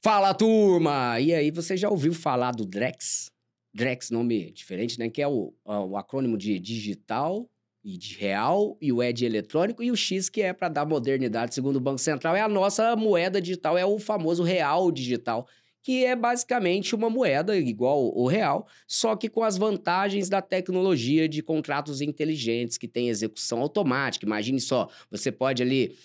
Fala, turma! E aí, você já ouviu falar do Drex? Drex, nome diferente, né? Que é o acrônimo de digital e de real, e o E de eletrônico, e o X, que é para dar modernidade, segundo o Banco Central, é a nossa moeda digital, é o famoso real digital, que é basicamente uma moeda igual o real, só que com as vantagens da tecnologia de contratos inteligentes, que tem execução automática. Imagine só, você pode ali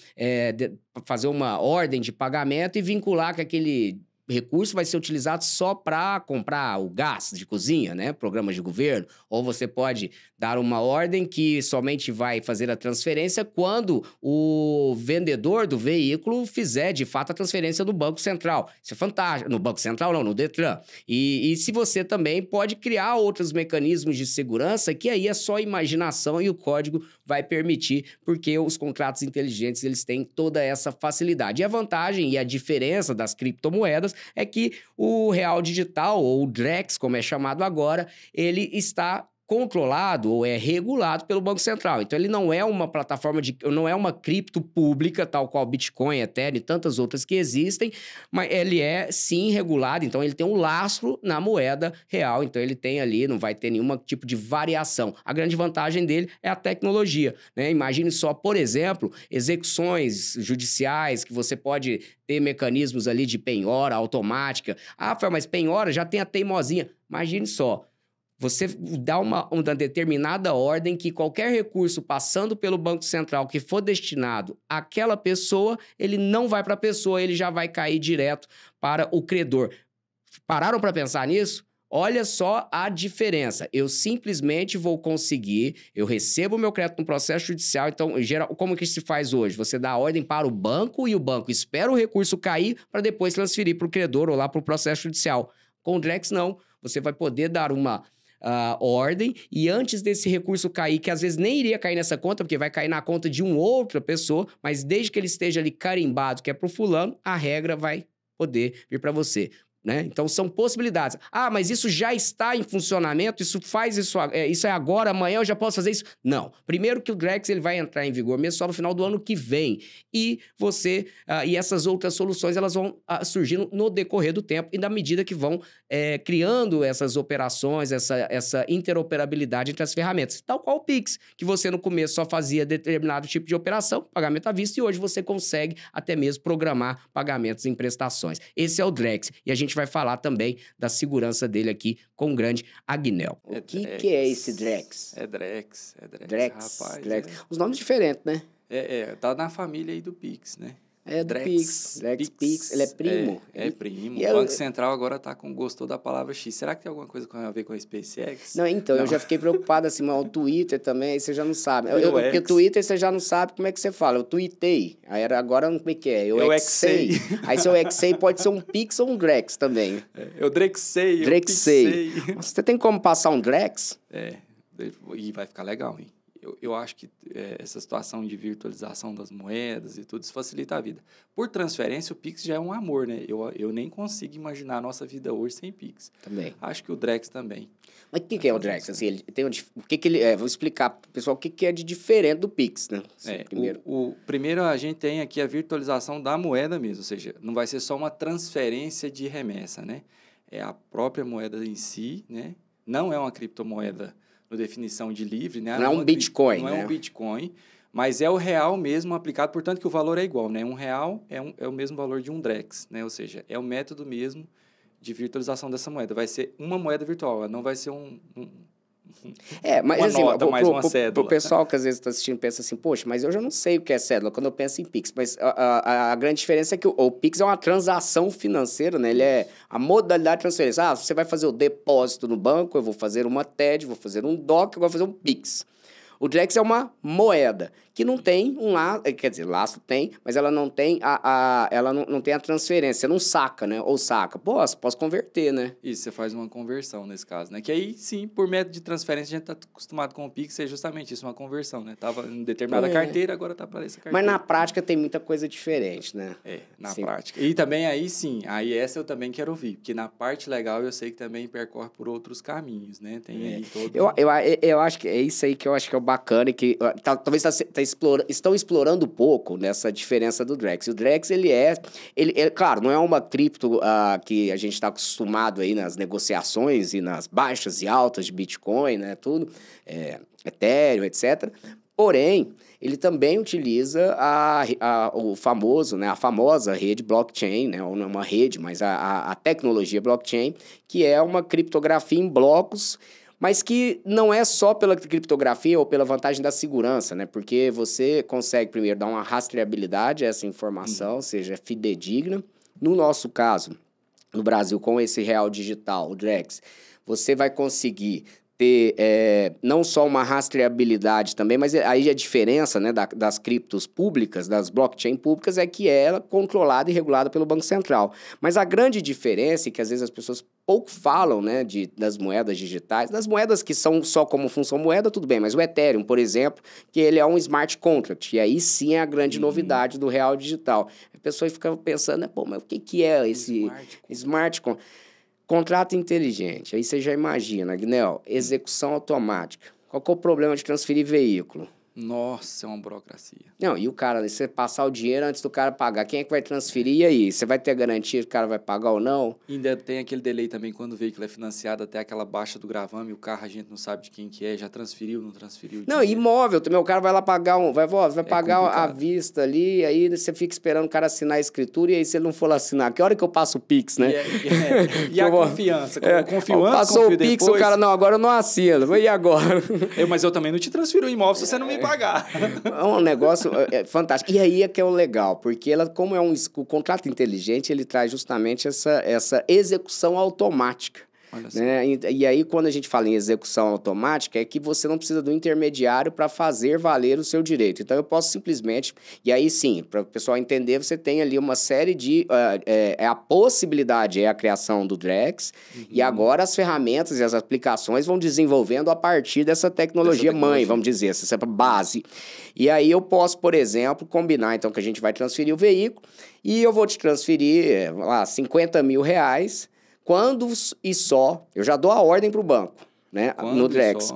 fazer uma ordem de pagamento e vincular que aquele recurso vai ser utilizado só para comprar o gás de cozinha, né? Programas de governo. Ou você pode dar uma ordem que somente vai fazer a transferência quando o vendedor do veículo fizer, de fato, a transferência no Banco Central. Isso é fantástico. No Banco Central, não, no Detran. E se você também pode criar outros mecanismos de segurança, que aí é só imaginação e o código vai permitir, porque os contratos inteligentes, eles têm toda essa facilidade. E a vantagem e a diferença das criptomoedas é que o real digital, ou o Drex, como é chamado agora, ele está controlado ou é regulado pelo Banco Central. Então, ele não é uma plataforma não é uma cripto pública, tal qual Bitcoin, Ethereum e tantas outras que existem, mas ele é, sim, regulado. Então, ele tem um lastro na moeda real. Então, ele tem ali, não vai ter nenhum tipo de variação. A grande vantagem dele é a tecnologia, né? Imagine só, por exemplo, execuções judiciais que você pode ter mecanismos ali de penhora automática. Ah, Fel, mas penhora já tem a teimosinha. Imagine só. Você dá uma determinada ordem que qualquer recurso passando pelo Banco Central que for destinado àquela pessoa, ele não vai para a pessoa, ele já vai cair direto para o credor. Pararam para pensar nisso? Olha só a diferença. Eu simplesmente vou conseguir, eu recebo o meu crédito no processo judicial, então, como que se faz hoje? Você dá a ordem para o banco e o banco espera o recurso cair para depois transferir para o credor ou lá para o processo judicial. Com o Drex, não. Você vai poder dar uma ordem, e antes desse recurso cair, que às vezes nem iria cair nessa conta, porque vai cair na conta de uma outra pessoa, mas desde que ele esteja ali carimbado, que é pro fulano, a regra vai poder vir para você. Né? Então, são possibilidades. Ah, mas isso já está em funcionamento? Isso é agora, amanhã eu já posso fazer isso? Não. Primeiro que o Drex ele vai entrar em vigor mesmo só no final do ano que vem. E e essas outras soluções, elas vão surgindo no decorrer do tempo e na medida que vão criando essas operações, essa interoperabilidade entre as ferramentas. Tal qual o Pix, que você no começo só fazia determinado tipo de operação, pagamento à vista, e hoje você consegue até mesmo programar pagamentos em prestações. Esse é o Drex. E a gente vai falar também da segurança dele aqui com o grande Agnel. O que é esse Drex? É Drex, Drex, rapaz. Drex. Os nomes diferentes, né? Tá na família aí do Pix, né? É do Pix. Drex Pix, ele é primo. É primo. O Banco Central agora gostou da palavra X. Será que tem alguma coisa a ver com a SpaceX? Não, então, eu já fiquei preocupado assim, mas o Twitter também, aí você já não sabe. Porque o Twitter você já não sabe como é que você fala. Eu tuitei. Agora como é que é? Eu exei. Aí se eu exei pode ser um Pix ou um Drex também. Eu Drexei, Drexei. Você tem como passar um Drex? E vai ficar legal, hein? Eu acho que essa situação de virtualização das moedas e tudo, isso facilita a vida. Por transferência, o Pix já é um amor, né? Eu nem consigo imaginar a nossa vida hoje sem Pix. Também. Acho que o Drex também. Mas o que é o Drex? Assim, ele tem vou explicar para o pessoal o que é de diferente do Pix, né? Assim, Primeiro, a gente tem aqui a virtualização da moeda mesmo, ou seja, não vai ser só uma transferência de remessa, né? É a própria moeda em si, né? Não é uma criptomoeda no definição de livre, né? Não é um Bitcoin, Não é um Bitcoin, mas é o real mesmo aplicado, portanto que o valor é igual, né? R$1 é o mesmo valor de um Drex, né? Ou seja, é o método mesmo de virtualização dessa moeda. Vai ser uma moeda virtual, não vai ser mas uma assim, nota, mais uma cédula. Pro pessoal que às vezes está assistindo pensa assim, poxa, mas eu já não sei o que é cédula quando eu penso em Pix. Mas a grande diferença é que o Pix é uma transação financeira, né? Ele é a modalidade de transferência. Você vai fazer o depósito no banco, eu vou fazer uma TED, vou fazer um DOC, eu vou fazer um Pix. O Drex é uma moeda que não tem laço tem, mas ela não tem ela não tem a transferência, você não saca, né? Ou saca. Posso converter, né? Isso, você faz uma conversão nesse caso, né? Que aí, sim, por método de transferência, a gente está acostumado com o Pix, é justamente isso, uma conversão, né? Tava em determinada carteira, agora tá para essa carteira. Mas na prática tem muita coisa diferente, né? Na prática. E também aí essa eu também quero ouvir, porque na parte legal eu sei que também percorre por outros caminhos, né? Tem aí todo... Eu acho que é isso aí que eu acho que é o bacana e que talvez estão explorando pouco nessa diferença do Drex. O Drex, ele claro, não é uma cripto que a gente está acostumado aí nas negociações e nas baixas e altas de Bitcoin, né, tudo, Ethereum, etc. Porém, ele também utiliza o famoso, né, a famosa rede blockchain, né, ou não é uma rede, mas a tecnologia blockchain, que é uma criptografia em blocos, mas que não é só pela criptografia ou pela vantagem da segurança, né? Porque você consegue, primeiro, dar uma rastreabilidade a essa informação, seja fidedigna. No nosso caso, no Brasil, com esse real digital, o Drex, você vai conseguir ter não só uma rastreabilidade também, mas aí a diferença, né, das criptos públicas, das blockchain públicas, é que ela é controlada e regulada pelo Banco Central. Mas a grande diferença, e que às vezes as pessoas pouco falam, né, das moedas digitais, das moedas que são só como função moeda, tudo bem, mas o Ethereum, por exemplo, que ele é um smart contract, e aí sim é a grande novidade do real digital. A pessoa fica pensando, né, pô, mas o que é esse smart contract? Contrato inteligente, aí você já imagina, Agnel, execução automática. Qual que é o problema de transferir veículo? Nossa, é uma burocracia. Não, e o cara, você passar o dinheiro antes do cara pagar, quem é que vai transferir? E aí, você vai ter garantia que o cara vai pagar ou não? E ainda tem aquele delay também, quando o veículo é financiado, até aquela baixa do gravame, o carro a gente não sabe de quem que é, já transferiu, não transferiu. Não, imóvel também, o cara vai lá pagar vai pagar complicado. à vista ali, aí você fica esperando o cara assinar a escritura, e aí se ele não for lá assinar, que hora que eu passo o Pix, né? E a confiança? Confio antes, passou confio o Pix, depois. o cara, não, agora eu não assino, e agora? Mas eu também não te transfiro o imóvel se você não me pagar. É um negócio fantástico. E aí é que é o legal, porque como o contrato inteligente, ele traz justamente essa execução automática. Né? E aí, quando a gente fala em execução automática, é que você não precisa do intermediário para fazer valer o seu direito. Então, eu posso simplesmente... E aí, sim, para o pessoal entender, você tem ali uma série de... a possibilidade é a criação do Drex, e agora as ferramentas e as aplicações vão desenvolvendo a partir dessa tecnologia mãe, vamos dizer, essa base. E aí, eu posso, por exemplo, combinar, então, que a gente vai transferir o veículo, e eu vou te transferir, lá, R$50 mil, quando e só, eu já dou a ordem para o banco, né? No Drex.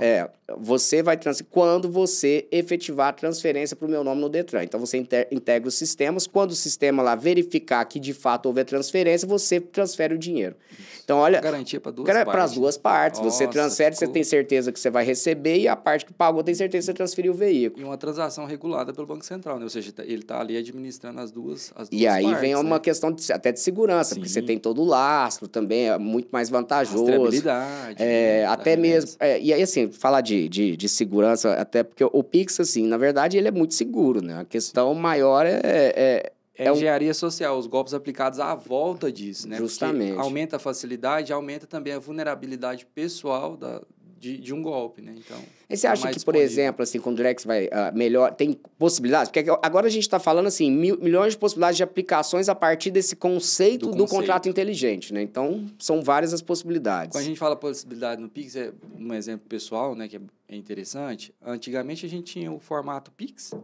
Você vai transferir quando você efetivar a transferência para o meu nome no Detran. Então, você integra os sistemas. Quando o sistema lá verificar que, de fato, houver transferência, você transfere o dinheiro. Então, olha... Garantia para duas partes. Para as duas partes. Nossa, você transfere, você tem certeza que você vai receber, e a parte que pagou tem certeza que você transferiu o veículo. E uma transação regulada pelo Banco Central, né? Ou seja, ele está ali administrando as duas e aí partes, vem uma questão até de segurança, porque você tem todo o lastro também, é muito mais vantajoso. Rastreabilidade. Até mesmo... e aí, assim, falar de segurança, até porque o Pix, assim, na verdade, ele é muito seguro, né? A questão maior é engenharia social, os golpes aplicados à volta disso, né? Justamente. Porque aumenta a facilidade, aumenta também a vulnerabilidade pessoal de um golpe, né? Então, e você acha que, por exemplo, assim, com o Drex vai melhor, tem possibilidades? Porque agora a gente está falando, assim, milhões de possibilidades de aplicações a partir desse conceito do contrato inteligente, né? Então, são várias as possibilidades. Quando a gente fala possibilidade no Pix, é um exemplo pessoal, né, que é interessante. Antigamente, a gente tinha o formato Pix,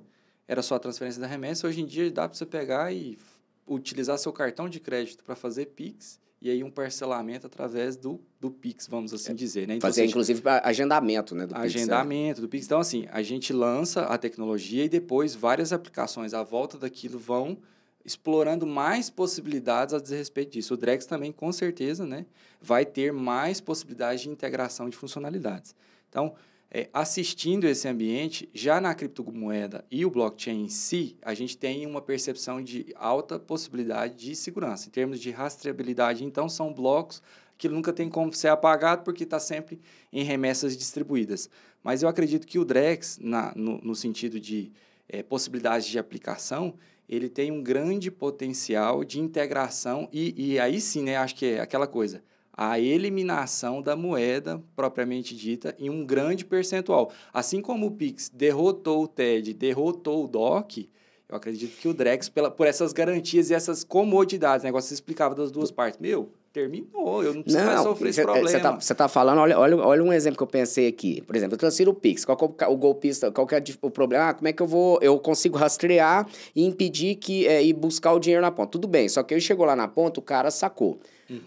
era só a transferência da remessa. Hoje em dia, dá para você pegar e utilizar seu cartão de crédito para fazer Pix, e aí um parcelamento através do Pix, vamos assim dizer, né? Então, fazer, inclusive, agendamento, né, do Pix. Agendamento do Pix. Então, assim, a gente lança a tecnologia e depois várias aplicações à volta daquilo vão explorando mais possibilidades a dizer respeito disso. O Drex também, com certeza, né, vai ter mais possibilidades de integração de funcionalidades. Então, assistindo esse ambiente, já na criptomoeda e o blockchain em si, a gente tem uma percepção de alta possibilidade de segurança. Em termos de rastreabilidade, então, são blocos que nunca tem como ser apagado porque está sempre em remessas distribuídas. Mas eu acredito que o Drex, no sentido de possibilidades de aplicação, ele tem um grande potencial de integração e aí sim, né, acho que é aquela coisa, a eliminação da moeda propriamente dita em um grande percentual. Assim como o Pix derrotou o TED, derrotou o DOC, eu acredito que o Drex, por essas garantias e essas comodidades, o negócio que você explicava das duas partes, terminou, eu não preciso mais sofrer esse problema. Você está falando, olha um exemplo que eu pensei aqui. Por exemplo, eu transfiro o Pix, qual que é o golpista, qual que é o problema? Como é que eu consigo rastrear e impedir e buscar o dinheiro na ponta? Tudo bem, só que eu chegou lá na ponta, o cara sacou.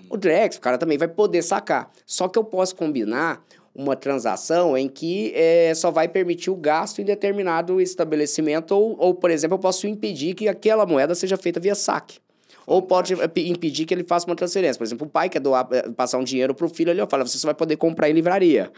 O Drex, o cara também vai poder sacar. Só que eu posso combinar uma transação em que só vai permitir o gasto em determinado estabelecimento ou, por exemplo, eu posso impedir que aquela moeda seja feita via saque. Ou pode impedir que ele faça uma transferência. Por exemplo, o pai quer passar um dinheiro para o filho, ele fala, você só vai poder comprar em livraria.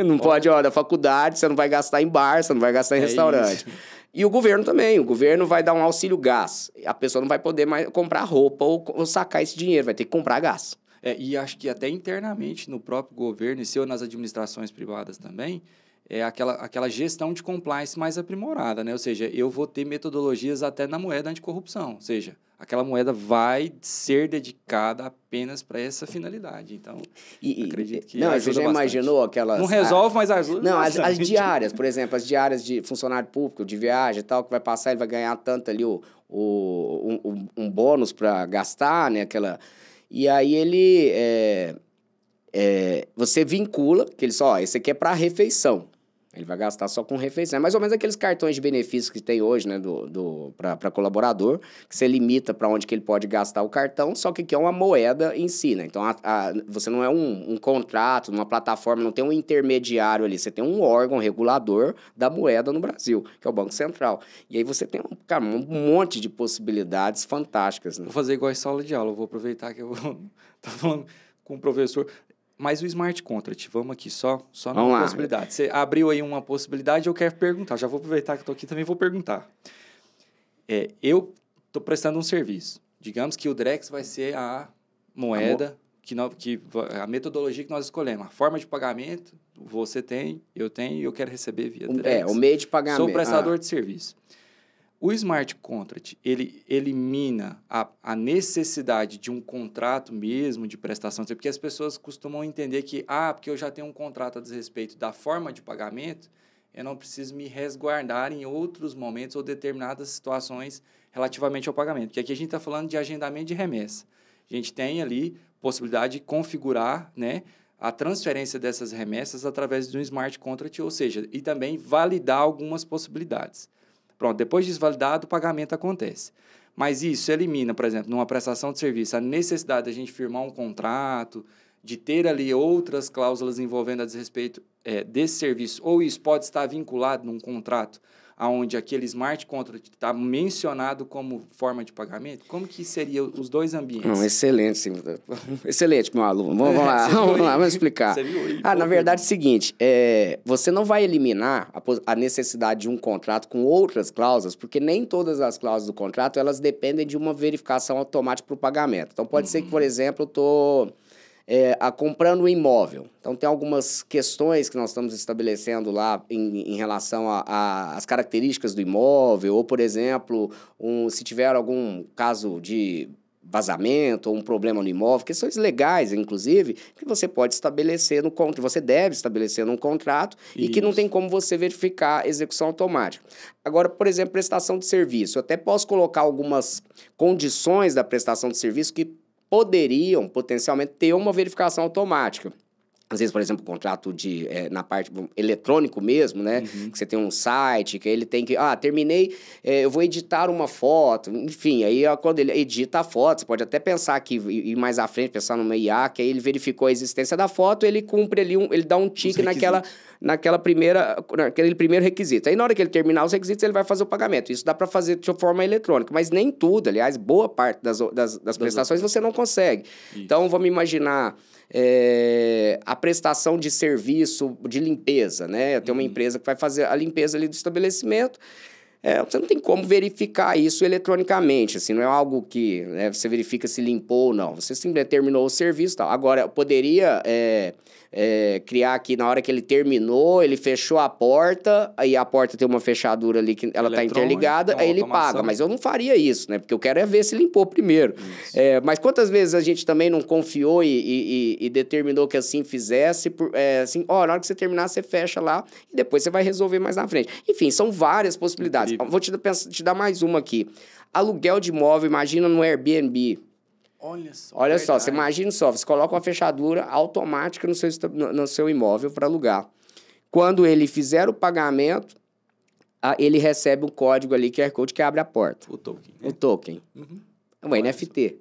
Não pode, na faculdade, você não vai gastar em bar, você não vai gastar em restaurante. Isso. E o governo também. O governo vai dar um auxílio gás. A pessoa não vai poder mais comprar roupa ou sacar esse dinheiro, vai ter que comprar gás. E acho que até internamente no próprio governo e nas administrações privadas também, aquela gestão de compliance mais aprimorada, né? Ou seja, eu vou ter metodologias até na moeda anticorrupção. Ou seja, aquela moeda vai ser dedicada apenas para essa finalidade. Então, acredito que você já imaginou aquelas... Não resolve, mas ajuda. Não, as diárias, por exemplo, as diárias de funcionário público, de viagem e tal, que vai passar, ele vai ganhar tanto ali um bônus para gastar, né? E aí ele... você vincula, que ele só, esse aqui é para refeição. Ele vai gastar só com refeição. É mais ou menos aqueles cartões de benefícios que tem hoje, né, para colaborador, que você limita para onde que ele pode gastar o cartão, só que aqui é uma moeda em si, né? Então, você não é um contrato, uma plataforma, não tem um intermediário ali, você tem um órgão regulador da moeda no Brasil, que é o Banco Central. E aí você tem um monte de possibilidades fantásticas, né? Vou fazer igual em sala de aula, eu vou aproveitar que eu tô falando com o professor... Mas o Smart Contract, vamos aqui, só numa possibilidade. Você abriu aí uma possibilidade, eu quero perguntar. Já vou aproveitar que estou aqui, também vou perguntar. Eu estou prestando um serviço. Digamos que o Drex vai ser a moeda, a metodologia que nós escolhemos. A forma de pagamento, você tem, eu tenho, e eu quero receber via Drex. O meio de pagamento. Sou prestador de serviço. O Smart Contract, ele elimina a necessidade de um contrato mesmo de prestação, porque as pessoas costumam entender que, porque eu já tenho um contrato a desrespeito da forma de pagamento, eu não preciso me resguardar em outros momentos ou determinadas situações relativamente ao pagamento. Porque aqui a gente está falando de agendamento de remessa. A gente tem ali possibilidade de configurar, né, a transferência dessas remessas através de um Smart Contract, ou seja, e também validar algumas possibilidades. Pronto, depois disso validado, o pagamento acontece. Mas isso elimina, por exemplo, numa prestação de serviço, a necessidade de a gente firmar um contrato, de ter ali outras cláusulas envolvendo a desrespeito desse serviço, ou isso pode estar vinculado num contrato onde aquele Smart Contract está mencionado como forma de pagamento? Como que seria os dois ambientes? Excelente, sim. Excelente, meu aluno. Vamos lá, vamos explicar. Você viu aí? Na verdade é o seguinte, você não vai eliminar a necessidade de um contrato com outras cláusulas, porque nem todas as cláusulas do contrato, elas dependem de uma verificação automática para o pagamento. Então, pode ser que, por exemplo, eu estou... comprando um imóvel. Então, tem algumas questões que nós estamos estabelecendo lá em relação às características do imóvel, ou, por exemplo, se tiver algum caso de vazamento ou um problema no imóvel, questões legais, inclusive, que você pode estabelecer no contrato, você deve estabelecer num contrato e que não tem como você verificar a execução automática. Agora, por exemplo, prestação de serviço. Eu até posso colocar algumas condições da prestação de serviço que poderiam, potencialmente, ter uma verificação automática. Às vezes, por exemplo, contrato na parte eletrônico mesmo, né? Que você tem um site, que ele tem que... terminei, eu vou editar uma foto. Enfim, aí quando ele edita a foto, você pode até pensar que, e mais à frente, pensar numa IA, que aí ele verificou a existência da foto, ele cumpre ali, ele dá um tique naquele primeiro requisito. Aí, na hora que ele terminar os requisitos, ele vai fazer o pagamento. Isso dá para fazer de forma eletrônica, mas nem tudo, aliás, boa parte das prestações você não consegue. Isso. Então, vamos imaginar... a prestação de serviço de limpeza, né? Eu tenho uma empresa que vai fazer a limpeza ali do estabelecimento. Você não tem como verificar isso eletronicamente, assim, não é algo que você verifica se limpou ou não. Você simplesmente terminou o serviço e tal. Agora, eu poderia criar aqui, na hora que ele terminou, ele fechou a porta, aí a porta tem uma fechadura ali que ela está interligada, aí ele paga. Mas eu não faria isso, né? Porque eu quero ver se limpou primeiro. Mas quantas vezes a gente também não confiou e determinou que assim fizesse, assim, na hora que você terminar, você fecha lá e depois você vai resolver mais na frente. Enfim, são várias possibilidades. Vou te dar mais uma aqui. Aluguel de imóvel, imagina no Airbnb. Olha só, você imagina só, você coloca uma fechadura automática no seu imóvel para alugar. Quando ele fizer o pagamento, ele recebe um código ali, QR Code, que abre a porta. O token. O token. O NFT.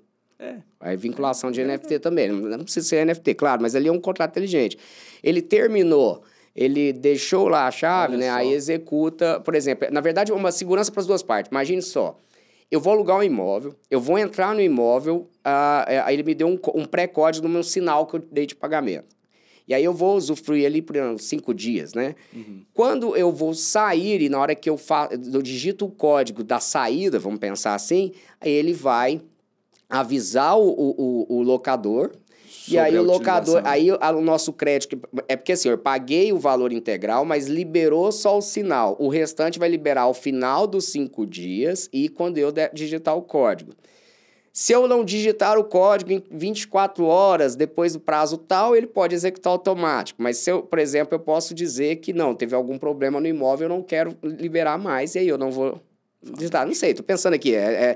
Aí vinculação de NFT também. Não precisa ser NFT, claro, mas ali é um contrato inteligente. Ele terminou, ele deixou lá a chave, Olha né? só. Aí executa, por exemplo, na verdade, uma segurança para as duas partes. Imagine só. Eu vou alugar um imóvel, eu vou entrar no imóvel, aí ele me deu um pré-código no meu sinal que eu dei de pagamento. E aí eu vou usufruir ali por 5 dias, né? Quando eu vou sair e na hora que eu digito o código da saída, vamos pensar assim, aí ele vai avisar o locador. E aí o locador, aí o nosso crédito, é porque assim, eu paguei o valor integral, mas liberou só o sinal. O restante vai liberar ao final dos 5 dias e quando eu digitar o código. Se eu não digitar o código em 24 horas depois do prazo tal, ele pode executar automático. Mas se eu, por exemplo, eu posso dizer que não, teve algum problema no imóvel, eu não quero liberar mais e aí eu não vou digitar. Não sei, tô pensando aqui.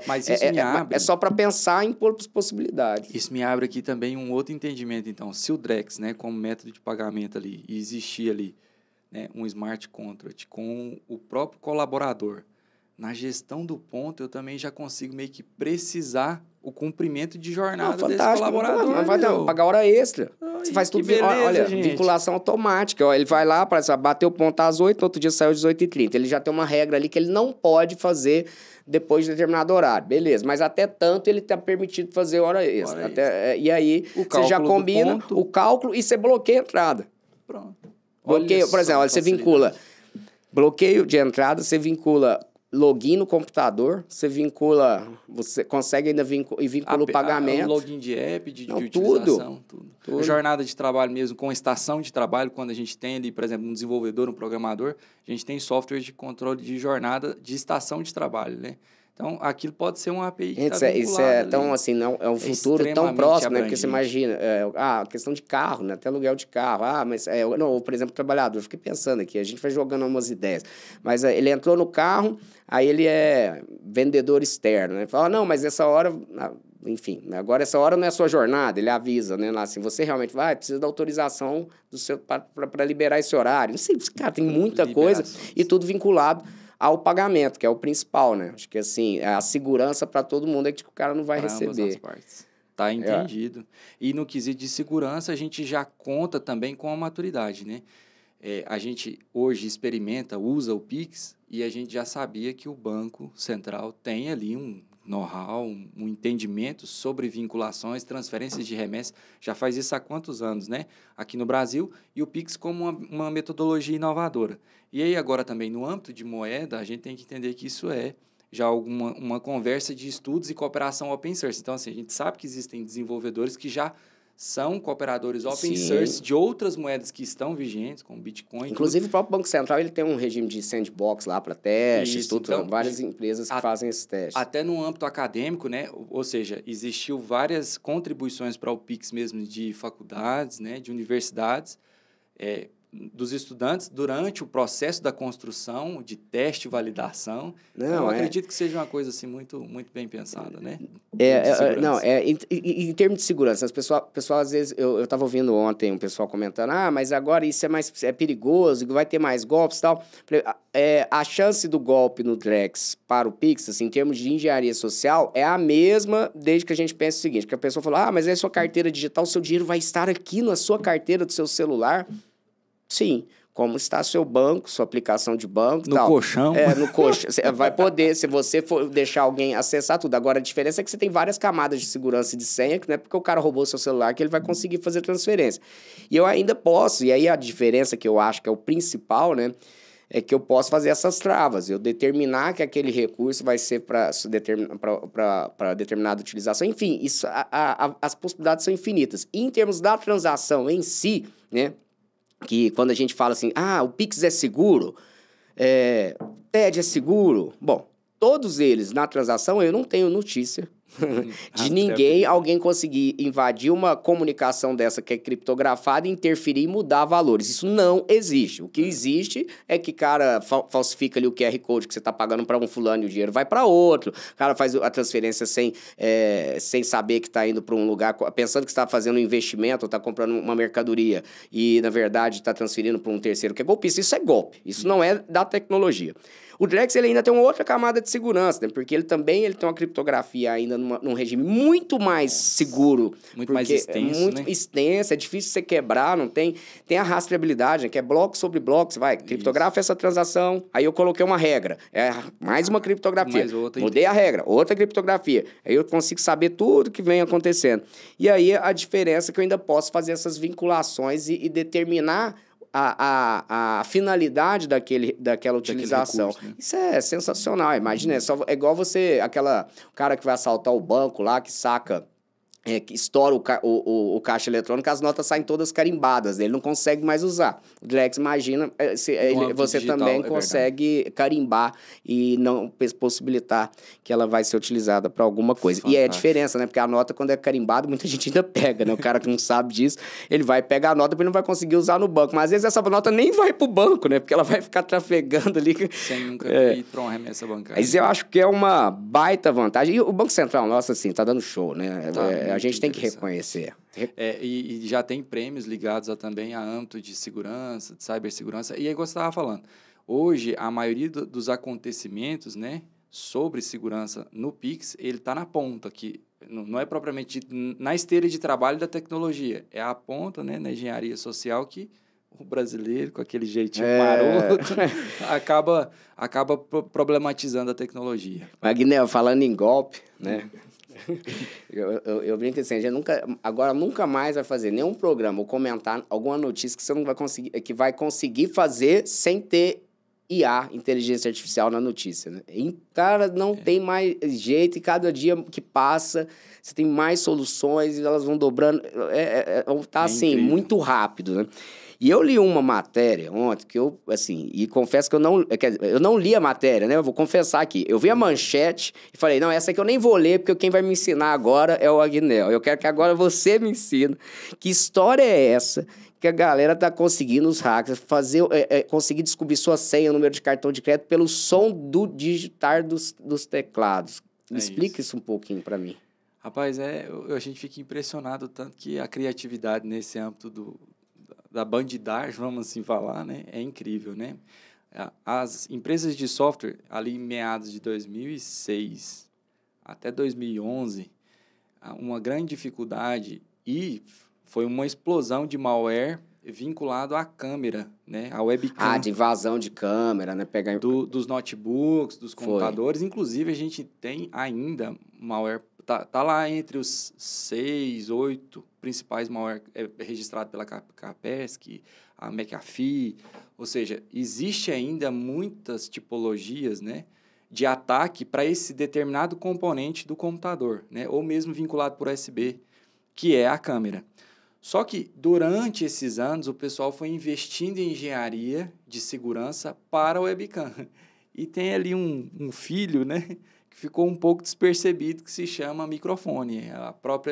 Mas isso me abre... É só para pensar em possibilidades. Isso me abre aqui também um outro entendimento, então. Se o Drex, né, como método de pagamento ali, e existir ali, né, um smart contract com o próprio colaborador, na gestão do ponto, eu também já consigo meio que precisar o cumprimento de jornada desse colaborador. Não vai pagar hora extra. Você faz tudo. Beleza, olha, gente. Vinculação automática. Ó, ele vai lá, bateu o ponto às 8, no outro dia saiu às 18h30. Ele já tem uma regra ali que ele não pode fazer depois de determinado horário. Beleza, mas até tanto ele está permitido fazer hora extra. E aí, você já combina o cálculo e você bloqueia a entrada. Pronto. Bloqueio, por exemplo, você vincula bloqueio de entrada, você vincula login no computador, você vincula, você consegue ainda vincula o pagamento. Login de app, de utilização, tudo. Jornada de trabalho mesmo, com estação de trabalho, quando a gente tem ali, por exemplo, um desenvolvedor, um programador, a gente tem software de controle de jornada de estação de trabalho, né? Então, aquilo pode ser uma API que está Isso é tão assim, não, é um futuro tão próximo, né? Porque você imagina, questão de carro, né? Até aluguel de carro. Mas, não, por exemplo, trabalhador. Eu fiquei pensando aqui, a gente vai jogando umas ideias. Mas ele entrou no carro, aí ele é vendedor externo, né? Fala, não, mas essa hora... Enfim, agora essa hora não é sua jornada, ele avisa, né? Lá, assim, você realmente precisa da autorização do seu para liberar esse horário. Não sei, cara, tem muita coisa e tudo vinculado ao pagamento, que é o principal, né? Acho que, assim, a segurança para todo mundo é que o cara não vai receber. Ambas as partes. Tá entendido. E no quesito de segurança, a gente já conta também com a maturidade, né? A gente hoje experimenta, usa o Pix, e a gente já sabia que o Banco Central tem ali um know-how, um entendimento sobre vinculações, transferências de remessa, já faz isso há quantos anos, né? Aqui no Brasil, e o Pix como uma metodologia inovadora. E aí agora também no âmbito de moeda, a gente tem que entender que isso é já uma conversa de estudos e cooperação open source. Então, assim, a gente sabe que existem desenvolvedores que já são cooperadores open source de outras moedas que estão vigentes, como Bitcoin. Inclusive, o próprio Banco Central ele tem um regime de sandbox lá para testes, então, várias empresas que fazem esses testes. Até no âmbito acadêmico, né? Ou seja, existiu várias contribuições para o Pix mesmo de faculdades, né? De universidades, dos estudantes durante o processo da construção, de teste e validação. Eu acredito que seja uma coisa assim, muito, muito bem pensada, né? Em termos de segurança, as pessoal às vezes, eu estava ouvindo ontem um pessoal comentando, mas agora isso é perigoso, vai ter mais golpes e tal. A chance do golpe no Drex para o Pix, assim, em termos de engenharia social, é a mesma desde que a gente pensa o seguinte, que a pessoa falou, mas é sua carteira digital, seu dinheiro vai estar aqui na sua carteira do seu celular. Sim, como está seu banco, sua aplicação de banco e tal. No colchão. No colchão. Você vai poder, se você for deixar alguém acessar tudo. Agora, a diferença é que você tem várias camadas de segurança e de senha, que não é porque o cara roubou seu celular que ele vai conseguir fazer transferência. E eu ainda posso, e aí a diferença que eu acho que é o principal, né, é que eu posso fazer essas travas. Eu determinar que aquele recurso vai ser para determinada utilização. Enfim, isso, as possibilidades são infinitas. E em termos da transação em si, né, que quando a gente fala assim, o Pix é seguro, TED é seguro. Bom, todos eles na transação eu não tenho notícia de alguém conseguir invadir uma comunicação dessa que é criptografada, interferir e mudar valores. Isso não existe. O que existe é que o cara falsifica ali o QR Code que você está pagando para um fulano e o dinheiro vai para outro. O cara faz a transferência sem saber que está indo para um lugar, pensando que está fazendo um investimento ou está comprando uma mercadoria e, na verdade, está transferindo para um terceiro que é golpista. Isso é golpe. Isso não é da tecnologia. O Drex ele ainda tem uma outra camada de segurança, né? Porque ele também tem uma criptografia ainda num regime muito mais seguro. Muito mais extenso, muito extenso, é difícil você quebrar, não tem... Tem a rastreabilidade, né? Que é bloco sobre bloco, você vai, criptografa essa transação, aí eu coloquei uma regra, mais uma criptografia, mudei a regra, outra criptografia, aí eu consigo saber tudo que vem acontecendo. E aí a diferença é que eu ainda posso fazer essas vinculações e determinar a finalidade daquela utilização. Recurso, né? Isso é sensacional, imagina, é igual o cara que vai assaltar o banco lá, que saca... que estoura o caixa eletrônico, as notas saem todas carimbadas, ele não consegue mais usar. O Drex, imagina, você digital, também consegue carimbar e não possibilitar que ela vai ser utilizada para alguma coisa. Fantástico. E é a diferença, né? Porque a nota, quando é carimbada, muita gente ainda pega, né? O cara que não sabe disso, ele vai pegar a nota, porque ele não vai conseguir usar no banco. Mas às vezes essa nota nem vai pro banco, né? Porque ela vai ficar trafegando ali. Sem nunca ir para uma remessa bancária. Mas eu acho que é uma baita vantagem. E o Banco Central, nossa, assim, tá dando show, né? A gente tem que reconhecer. E já tem prêmios ligados também a âmbito de segurança, de cibersegurança. E aí, como você estava falando, hoje, a maioria dos acontecimentos, né, sobre segurança no Pix, ele está na ponta, que não é propriamente na esteira de trabalho da tecnologia, é a ponta, né, na engenharia social que o brasileiro, com aquele jeitinho maroto, acaba problematizando a tecnologia. Magnel, falando em golpe, né? Eu brinco assim, a gente nunca mais vai fazer nenhum programa ou comentar alguma notícia que você não vai conseguir, que vai conseguir fazer sem ter IA, inteligência artificial, na notícia, né? E, cara, não tem mais jeito, e cada dia que passa, você tem mais soluções e elas vão dobrando, tá assim, incrível. Muito rápido, né? E eu li uma matéria ontem que eu, assim, e confesso que eu não li a matéria, né? Eu vou confessar aqui. Eu vi a manchete e falei, não, essa aqui eu nem vou ler, porque quem vai me ensinar agora é o Agnel. Eu quero que agora você me ensine. Que história é essa que a galera tá conseguindo, os hackers, conseguir descobrir sua senha, número de cartão de crédito pelo som do digitar dos teclados? Me explica isso um pouquinho para mim. Rapaz, a gente fica impressionado tanto que a criatividade nesse âmbito da bandidagem, vamos assim falar, né? É incrível, né? As empresas de software, ali em meados de 2006 até 2011, uma grande dificuldade e foi uma explosão de malware vinculado à câmera, né? A webcam. De invasão de câmera, né? Dos notebooks, dos computadores. Inclusive, a gente tem ainda malware. Tá lá entre os 6, 8 principais malware registrados pela Kaspersky, a McAfee. Ou seja, existe ainda muitas tipologias, né, de ataque para esse determinado componente do computador, né, ou mesmo vinculado por USB, que é a câmera. Só que, durante esses anos, o pessoal foi investindo em engenharia de segurança para o webcam. E tem ali um filho, né, que ficou um pouco despercebido, que se chama microfone,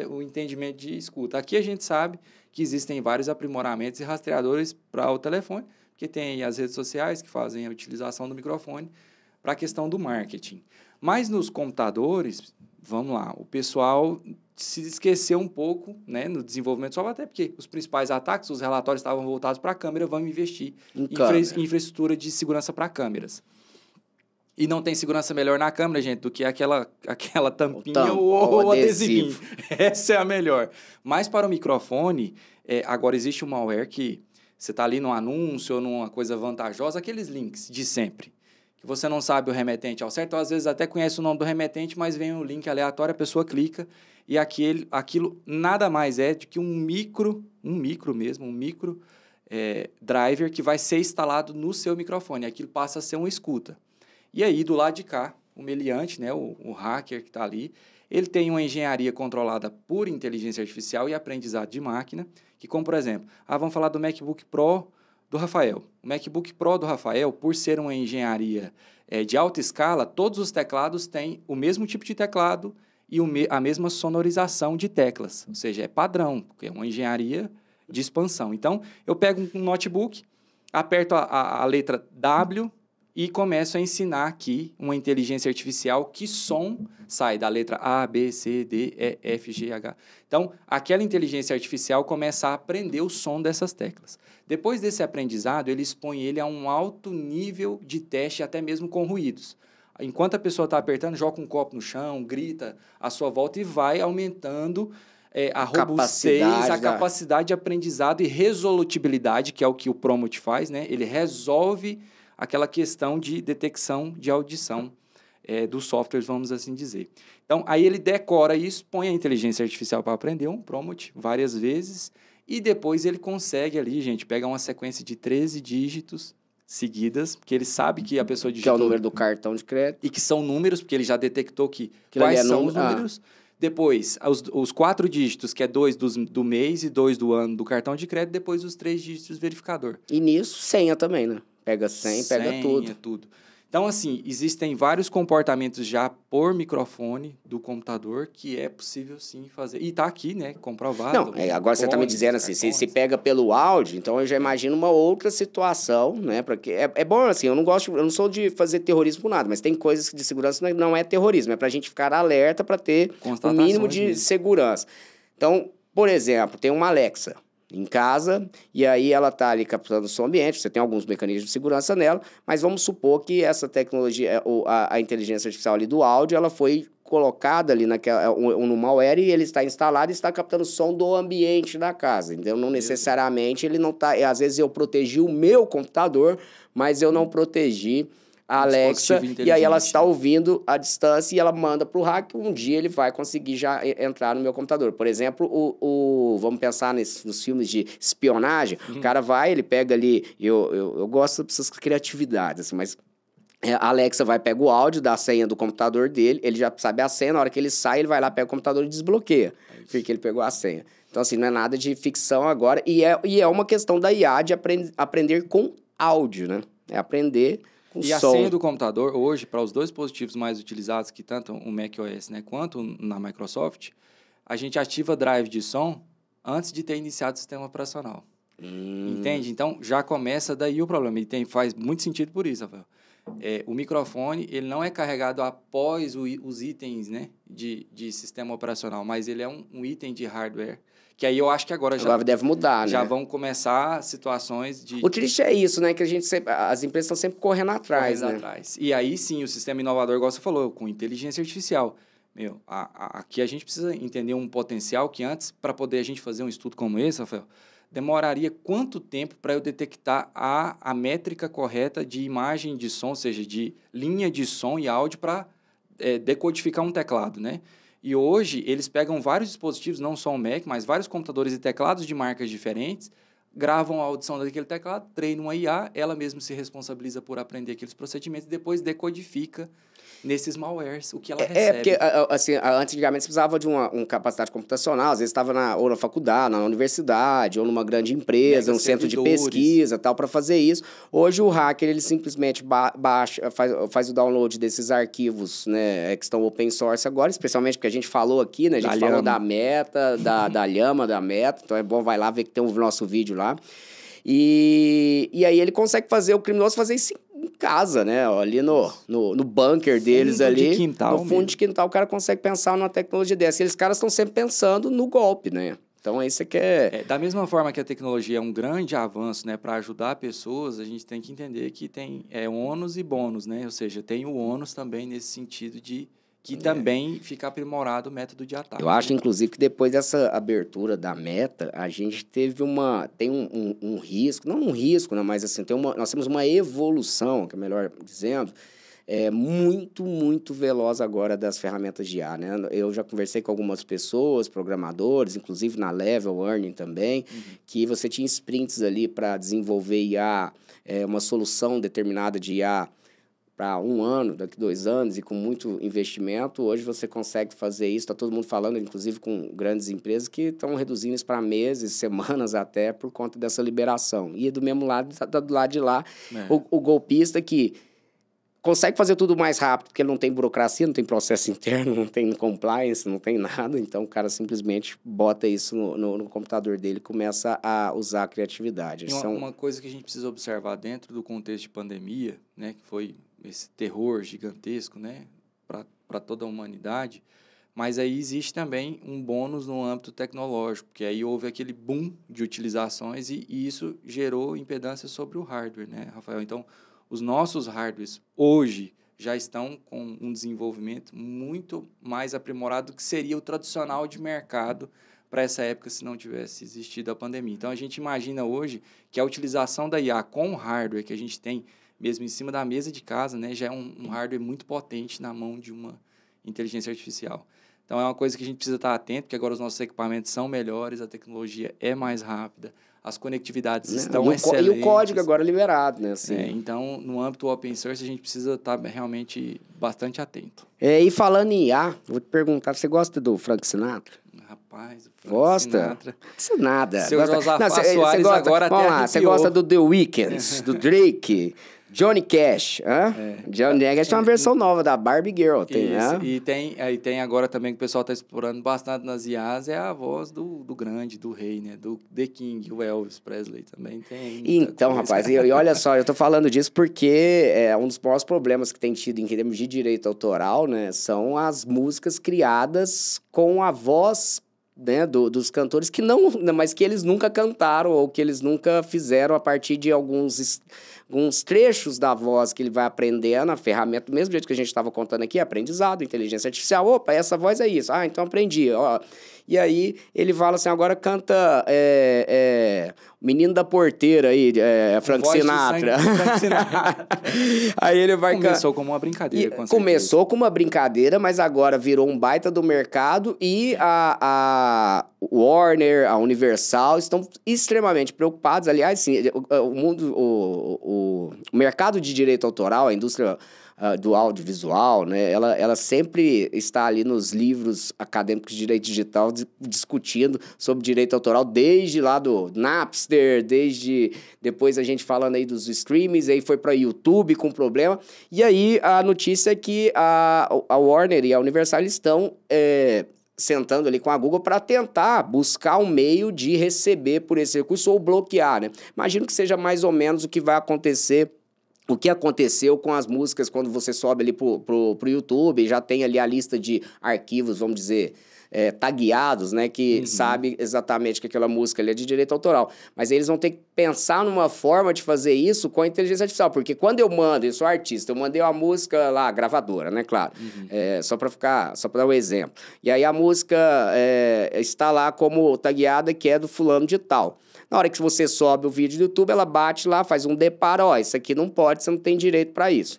o entendimento de escuta. Aqui a gente sabe que existem vários aprimoramentos e rastreadores para o telefone, porque tem as redes sociais que fazem a utilização do microfone para a questão do marketing. Mas nos computadores, vamos lá, o pessoal se esqueceu um pouco, né, no desenvolvimento, só até porque os principais ataques, os relatórios estavam voltados para a câmera, vamos investir em infraestrutura de segurança para câmeras. E não tem segurança melhor na câmera, gente, do que aquela tampinha ou adesivinho. Essa é a melhor. Mas para o microfone, agora existe um malware que você está ali num anúncio ou numa coisa vantajosa, aqueles links de sempre, que você não sabe o remetente ao certo, ou às vezes até conhece o nome do remetente, mas vem um link aleatório, a pessoa clica, e aquilo nada mais é do que um micro driver que vai ser instalado no seu microfone. Aquilo passa a ser uma escuta. E aí, do lado de cá, o meliante, né, o hacker que está ali, ele tem uma engenharia controlada por inteligência artificial e aprendizado de máquina, que como, por exemplo, vamos falar do MacBook Pro do Rafael. O MacBook Pro do Rafael, por ser uma engenharia de alta escala, todos os teclados têm o mesmo tipo de teclado e a mesma sonorização de teclas, ou seja, é padrão, porque é uma engenharia de expansão. Então, eu pego um notebook, aperto a letra W, e começo a ensinar aqui uma inteligência artificial que som sai da letra A, B, C, D, E, F, G, H. Então, aquela inteligência artificial começa a aprender o som dessas teclas. Depois desse aprendizado, ele expõe ele a um alto nível de teste, até mesmo com ruídos. Enquanto a pessoa está apertando, joga um copo no chão, grita à sua volta e vai aumentando a robustez, a capacidade de aprendizado e resolutibilidade, que é o que o Prompt faz, né? Ele resolve aquela questão de detecção de audição dos softwares, vamos assim dizer. Então, aí ele decora isso, põe a inteligência artificial para aprender um Prompt várias vezes e depois ele consegue ali, gente, pegar uma sequência de 13 dígitos seguidas, porque ele sabe que a pessoa digitou... Que é o número do cartão de crédito. E que são números, porque ele já detectou quais são os números. Depois, os 4 dígitos, que é 2 do mês e 2 do ano do cartão de crédito, depois os 3 dígitos verificador. E nisso, senha também, né? Pega senha, pega tudo. Então, assim, existem vários comportamentos já por microfone do computador que é possível, sim, fazer. E tá aqui, né, comprovado. Não, agora você tá me dizendo assim, se pega pelo áudio, então eu já imagino uma outra situação, né, porque é bom, assim, eu não sou de fazer terrorismo por nada, mas tem coisas de segurança que não é terrorismo, é pra gente ficar alerta pra ter o mínimo de segurança. Então, por exemplo, tem uma Alexa em casa, e aí ela está ali captando o som ambiente, você tem alguns mecanismos de segurança nela, mas vamos supor que essa tecnologia, a inteligência artificial ali do áudio, ela foi colocada ali no malware e ele está instalado e está captando o som do ambiente da casa. Então, não necessariamente ele não está... Às vezes eu protegi o meu computador, mas eu não protegi a Alexa, e aí ela está ouvindo à distância e ela manda para o hack, um dia ele vai conseguir já entrar no meu computador. Por exemplo, vamos pensar nos filmes de espionagem, o cara vai, ele pega ali, eu gosto dessas criatividades, assim, mas a Alexa pega o áudio da senha do computador dele, ele já sabe a senha, na hora que ele sai, ele vai lá, pega o computador e desbloqueia, porque ele pegou a senha. Então, assim, não é nada de ficção agora, e é uma questão da IA de aprender com áudio, né? É aprender... E a senha do computador, hoje, para os 2 dispositivos mais utilizados, que tanto o macOS, né, quanto na Microsoft, a gente ativa drive de som antes de ter iniciado o sistema operacional. Entende? Então, já começa daí o problema. E faz muito sentido por isso, Rafael. O microfone, ele não é carregado após os itens, né, de sistema operacional, mas ele é um item de hardware. Que aí eu acho que agora deve mudar, né? Já vão começar situações de... O triste é isso, né? Que as empresas estão sempre correndo atrás, né? E aí sim, o sistema inovador, igual você falou, com inteligência artificial. Aqui a gente precisa entender um potencial que antes, para poder a gente fazer um estudo como esse, Rafael, demoraria quanto tempo para eu detectar a métrica correta de imagem de som, ou seja, de linha de som e áudio para decodificar um teclado, né? E hoje, eles pegam vários dispositivos, não só o Mac, mas vários computadores e teclados de marcas diferentes, gravam a audição daquele teclado, treinam uma IA, ela mesma se responsabiliza por aprender aqueles procedimentos e depois decodifica nesses malwares o que ela recebe. Porque, assim, antigamente você precisava de uma capacidade computacional, às vezes estava ou na faculdade, na universidade, ou numa grande empresa, um centro de pesquisa, tal, para fazer isso. Hoje o hacker, ele simplesmente faz o download desses arquivos, né, que estão open source agora, especialmente porque a gente falou aqui, né, a gente falou da Meta, da Llama, da Meta, então é bom, vai lá ver que tem o nosso vídeo lá. E aí ele consegue fazer, o criminoso fazer isso em casa, né? Ali no bunker deles ali. No fundo de quintal, o cara consegue pensar numa tecnologia dessa. E eles caras estão sempre pensando no golpe, né? Então, isso aqui da mesma forma que a tecnologia é um grande avanço, né, para ajudar pessoas, a gente tem que entender que tem ônus e bônus, né? Ou seja, tem o ônus também nesse sentido de que também fica aprimorado o método de ataque. Eu acho, inclusive, que depois dessa abertura da Meta, a gente teve tem um risco, não um risco, né, mas assim, nós temos uma evolução, que é melhor dizendo, muito, muito veloz agora das ferramentas de IA, né? Eu já conversei com algumas pessoas, programadores, inclusive na Level Earning também, que você tinha sprints ali para desenvolver IA, uma solução determinada de IA, para 1 ano, daqui 2 anos, e com muito investimento, hoje você consegue fazer isso. Está todo mundo falando, inclusive com grandes empresas, que estão reduzindo isso para meses, semanas até, por conta dessa liberação. E do mesmo lado, do lado de lá, o golpista que consegue fazer tudo mais rápido, porque ele não tem burocracia, não tem processo interno, não tem compliance, não tem nada. Então, o cara simplesmente bota isso no computador dele e começa a usar a criatividade. E uma coisa que a gente precisa observar dentro do contexto de pandemia, né, que foi esse terror gigantesco, né, para toda a humanidade, mas aí existe também um bônus no âmbito tecnológico, porque aí houve aquele boom de utilizações e isso gerou impedância sobre o hardware, né, Rafael? Então, os nossos hardwares hoje já estão com um desenvolvimento muito mais aprimorado do que seria o tradicional de mercado para essa época se não tivesse existido a pandemia. Então, a gente imagina hoje que a utilização da IA com o hardware que a gente tem mesmo em cima da mesa de casa, né, já é um hardware muito potente na mão de uma inteligência artificial. Então, é uma coisa que a gente precisa estar atento, porque agora os nossos equipamentos são melhores, a tecnologia é mais rápida, as conectividades estão excelentes. E o código agora liberado, né? Assim. Então, no âmbito open source, a gente precisa estar realmente bastante atento. E falando em IA, vou te perguntar, você gosta do Frank Sinatra? Rapaz, o Frank gosta? Sinatra. Isso nada. Seu Josafá Soares gosta, agora até vamos lá, você gosta do The Weeknd, do Drake, Johnny Cash, Johnny Cash tem uma versão nova da Barbie Girl. E tem agora também que o pessoal está explorando bastante nas IAs, é a voz do grande, do rei, né? Do The King, o Elvis Presley também tem. Então, rapaz, e olha só, eu tô falando disso porque um dos maiores problemas que tem tido em termos de direito autoral, né? São as músicas criadas com a voz, né, dos cantores que não, mas que eles nunca cantaram ou que eles nunca fizeram a partir de alguns trechos da voz que ele vai aprendendo na ferramenta, do mesmo jeito que a gente estava contando aqui, aprendizado, inteligência artificial. Opa, essa voz é isso. Ah, então aprendi. Ó. E aí ele fala assim, agora canta Menino da Porteira aí, Frank Sinatra. Aí ele vai Começou como uma brincadeira, com certeza. Começou com uma brincadeira, mas agora virou um baita do mercado e a Warner, a Universal estão extremamente preocupados. Aliás, sim, o mercado de direito autoral, a indústria do audiovisual, né? Ela sempre está ali nos livros acadêmicos de direito digital discutindo sobre direito autoral, desde lá do Napster, desde depois a gente falando aí dos streamings, aí foi para YouTube com problema. E aí a notícia é que a Warner e a Universal estão sentando ali com a Google para tentar buscar um meio de receber por esse recurso ou bloquear, né? Imagino que seja mais ou menos o que vai acontecer, o que aconteceu com as músicas quando você sobe ali pro YouTube, já tem ali a lista de arquivos, vamos dizer, tagueados, né, que sabe exatamente que aquela música ali é de direito autoral. Mas eles vão ter que pensar numa forma de fazer isso com a inteligência artificial, porque quando eu sou artista, eu mandei uma música lá, gravadora, né, claro, só para dar um exemplo. E aí a música está lá como tagueada que é do fulano de tal. Na hora que você sobe o vídeo do YouTube, ela bate lá, faz um deparo, isso aqui não pode, você não tem direito para isso.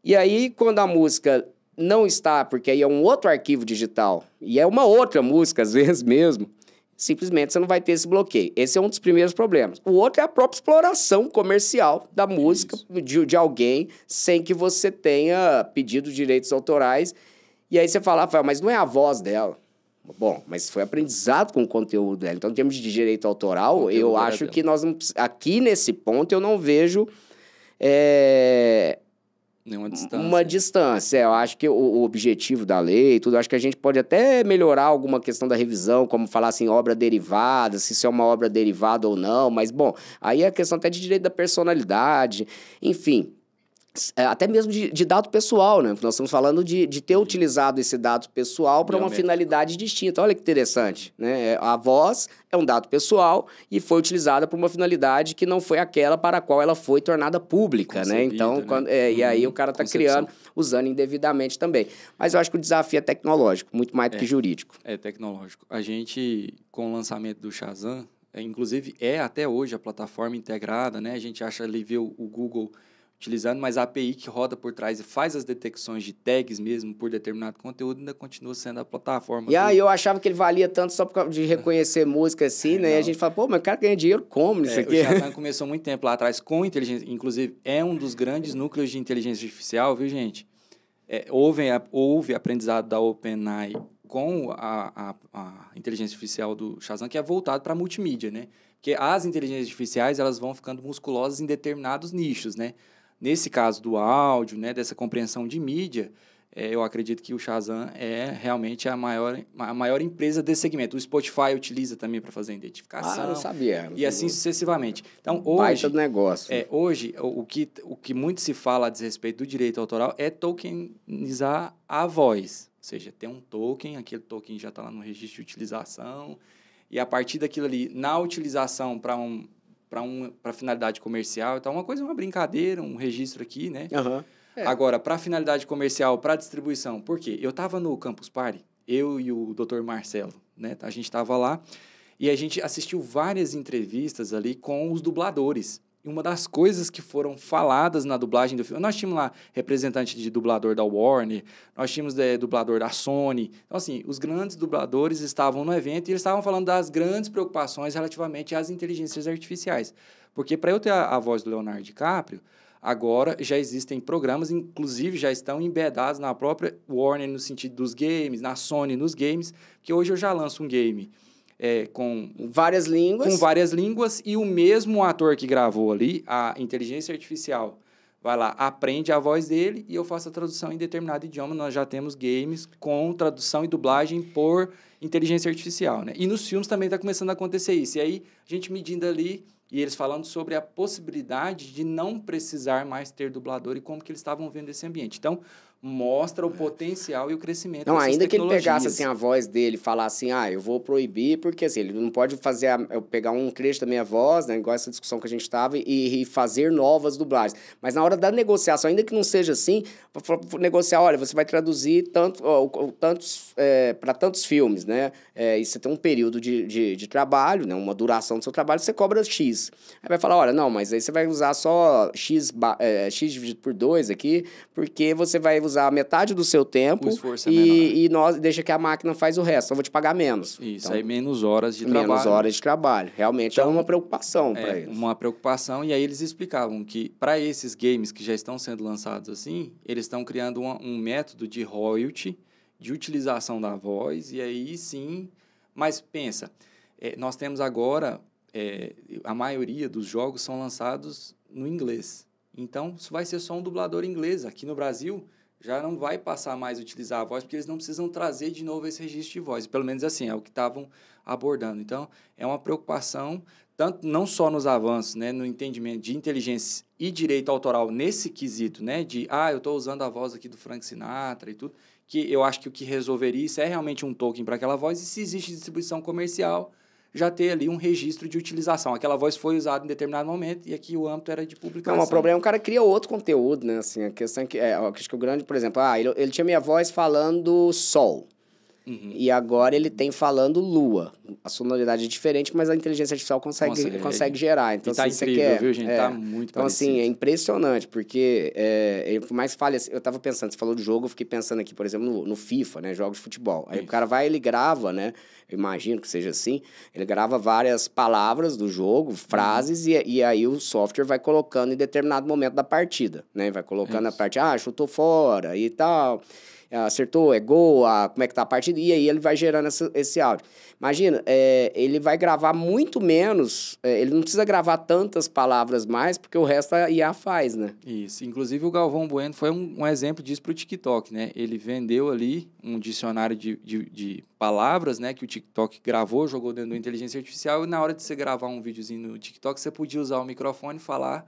E aí, quando a música não está, porque aí é um outro arquivo digital, e é uma outra música, às vezes mesmo, simplesmente você não vai ter esse bloqueio. Esse é um dos primeiros problemas. O outro é a própria exploração comercial da música de alguém, sem que você tenha pedido direitos autorais. E aí você fala, mas não é a voz dela. Bom, mas foi aprendizado com o conteúdo dela. Então, em termos de direito autoral, eu acho que nós não... Aqui, nesse ponto, eu não vejo nenhuma distância. Uma distância. Eu acho que o objetivo da lei, tudo, acho que a gente pode até melhorar alguma questão da revisão, como falar assim, obra derivada, se isso é uma obra derivada ou não, mas, bom, aí é a questão até de direito da personalidade, enfim... Até mesmo de dado pessoal, né? Porque nós estamos falando de ter utilizado esse dado pessoal para uma finalidade distinta. Olha que interessante, né? A voz é um dado pessoal e foi utilizada por uma finalidade que não foi aquela para a qual ela foi tornada pública, né? Então, e aí o cara está criando, usando indevidamente também. Mas eu acho que o desafio é tecnológico, muito mais do que jurídico. É tecnológico. A gente, com o lançamento do Shazam, inclusive até hoje a plataforma integrada, né? A gente acha ali, vê o Google... utilizando, mas a API que roda por trás e faz as detecções de tags mesmo por determinado conteúdo ainda continua sendo a plataforma. E aí eu achava que ele valia tanto só por causa de reconhecer música assim, né? E a gente fala, mas o cara ganha dinheiro como nisso aqui? O Shazam começou muito tempo lá atrás com inteligência, inclusive é um dos grandes núcleos de inteligência artificial, viu, gente? Houve aprendizado da OpenAI com a inteligência artificial do Shazam, que é voltado para multimídia, né? Porque as inteligências artificiais, elas vão ficando musculosas em determinados nichos, né? nesse caso do áudio, né, dessa compreensão de mídia, eu acredito que o Shazam é realmente a maior empresa desse segmento. O Spotify utiliza também para fazer identificação. Ah, não sabia. E assim sucessivamente. Então, Baita do negócio. Hoje, o que muito se fala a respeito do direito autoral é tokenizar a voz. Ou seja, tem um token, aquele token já está lá no registro de utilização, e a partir daquilo ali, na utilização para finalidade comercial, então uma brincadeira, um registro aqui, né? Uhum. Agora, para finalidade comercial, para distribuição, por quê? Eu estava no Campus Party, eu e o Dr. Marcelo, né? A gente estava lá e a gente assistiu várias entrevistas ali com os dubladores. E uma das coisas que foram faladas na dublagem do filme... Nós tínhamos lá representante de dublador da Warner, nós tínhamos dublador da Sony. Então, assim, os grandes dubladores estavam no evento e eles estavam falando das grandes preocupações relativamente às inteligências artificiais. Porque para eu ter a voz do Leonardo DiCaprio, agora já existem programas, inclusive já estão embedados na própria Warner no sentido dos games, na Sony nos games, que hoje eu já lanço um game com várias línguas e o mesmo ator que gravou ali, a inteligência artificial, vai lá, aprende a voz dele e eu faço a tradução em determinado idioma. Nós já temos games com tradução e dublagem por inteligência artificial, né? E nos filmes também está começando a acontecer isso. E aí, a gente medindo ali, e eles falando sobre a possibilidade de não precisar mais ter dublador e como que eles estavam vendo esse ambiente. Então, mostra o potencial e o crescimento não, dessas ainda tecnologias. Que ele pegasse assim, a voz dele e falasse assim, eu vou proibir, porque assim, ele não pode fazer eu pegar um trecho da minha voz, né, igual essa discussão que a gente estava, e fazer novas dublagens. Mas na hora da negociação, ainda que não seja assim, negociar, olha, você vai traduzir para tantos filmes, né? E você tem um período de trabalho, né, uma duração do seu trabalho, você cobra X. Aí vai falar, olha, não, mas aí você vai usar só X dividido por 2 aqui, porque você vai usar metade do seu tempo e deixa que a máquina faz o resto. Eu vou te pagar menos. Isso, então, aí menos horas de trabalho. Menos horas de trabalho. Realmente então, é uma preocupação para eles. Uma preocupação, e aí eles explicavam que para esses games que já estão sendo lançados assim, eles estão criando um método de royalty, de utilização da voz, e aí sim... Mas pensa, nós temos agora, a maioria dos jogos são lançados no inglês. Então, isso vai ser só um dublador inglês. Aqui no Brasil, já não vai passar mais a utilizar a voz, porque eles não precisam trazer de novo esse registro de voz. Pelo menos assim, é o que estavam abordando. Então, é uma preocupação, tanto não só nos avanços, né, no entendimento de inteligência e direito autoral nesse quesito, né, de, eu estou usando a voz aqui do Frank Sinatra e tudo, que eu acho que o que resolveria isso é realmente um token para aquela voz, e se existe distribuição comercial, já ter ali um registro de utilização. Aquela voz foi usada em determinado momento e aqui o âmbito era de publicação. Não, o problema é que o cara cria outro conteúdo, né? Assim, a questão é que, acho que o grande, por exemplo, ele tinha minha voz falando sol. Uhum. E agora ele tem falando lua. A sonoridade é diferente, mas a inteligência artificial consegue gerar. Então, e tá incrível, viu, gente? Tá muito então, parecido. assim, é impressionante, porque por mais que fale assim, eu tava pensando, você falou de jogo, eu fiquei pensando aqui, por exemplo, no FIFA, né? Jogos de futebol. Aí o cara ele grava, né? Eu imagino que seja assim, ele grava várias palavras do jogo, frases, e aí o software vai colocando em determinado momento da partida, né? Vai colocando a parte, chutou fora e tal... acertou, é gol, como é que tá a partida, e aí ele vai gerando esse áudio. Imagina, ele vai gravar muito menos, ele não precisa gravar tantas palavras mais, porque o resto a IA faz, né? Isso, inclusive o Galvão Bueno foi um exemplo disso para o TikTok, né? Ele vendeu ali um dicionário de palavras, né, que o TikTok gravou, jogou dentro da inteligência artificial, e na hora de você gravar um videozinho no TikTok, você podia usar o microfone e falar...